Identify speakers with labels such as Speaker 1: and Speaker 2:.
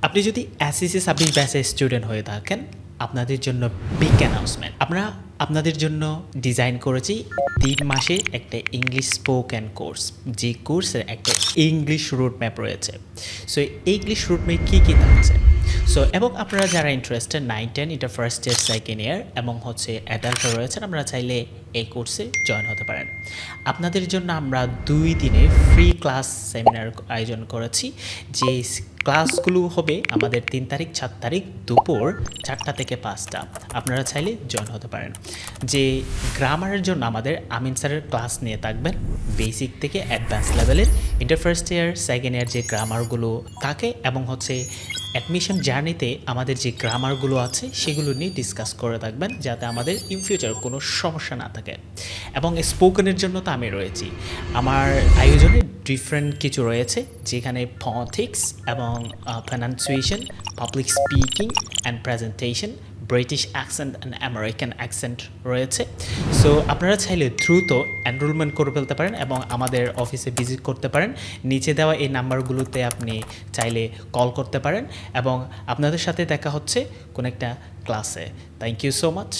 Speaker 1: আপনি যদি এসএসসি সাব্বিশ ব্যাচের স্টুডেন্ট হয়ে থাকেন, আপনাদের জন্য বিগ অ্যানাউন্সমেন্ট। আমরা আপনাদের জন্য ডিজাইন করেছি ৩ মাসের একটা ইংলিশ স্পোকেন কোর্স, যে কোর্সের একটা ইংলিশ রুট ম্যাপ রয়েছে। সো এই ইংলিশ রুট ম্যাপে কী কী থাকছে, সো এবং আপনারা যারা ইন্টারেস্টেড 9-10 এটা ফার্স্ট ইয়ার সেকেন্ড ইয়ার এবং হচ্ছে অ্যাডাল্ট রয়েছেন, আমরা চাইলে এই কোর্সে জয়েন হতে পারেন। আপনাদের জন্য আমরা 2 দিনে ফ্রি ক্লাস সেমিনার আয়োজন করেছি, যে ক্লাসগুলো হবে আমাদের 3 তারিখ 4 তারিখ দুপুর 4টা থেকে 5টা। আপনারা চাইলে জয়েন হতে পারেন। যে গ্রামারের জন্য আমাদের আমিন স্যারের ক্লাস নিয়ে থাকবেন, বেসিক থেকে অ্যাডভান্স লেভেলের inter first year second year যে গ্রামারগুলো থাকে এবং হচ্ছে অ্যাডমিশন জার্নিতে আমাদের যে গ্রামারগুলো আছে সেগুলো নিয়ে ডিসকাস করে থাকবেন, যাতে আমাদের ইন ফিউচার কোনো সমস্যা না থাকে। এবং স্পোকেনের জন্য তো আমি রয়েছি, আমার আয়োজনে ডিফারেন্ট কিছু রয়েছে, যেখানে ফনেটিক্স এবং pronunciation, public speaking and presentation, British accent and American accent রয়েছে। সো আপনারা চাইলে দ্রুত এনরোলমেন্ট করে ফেলতে পারেন এবং আমাদের অফিসে ভিজিট করতে পারেন। নিচে দেওয়া এই নাম্বারগুলোতে আপনি চাইলে কল করতে পারেন এবং আপনাদের সাথে দেখা হচ্ছে কোনো একটা ক্লাসে। Thank you so much.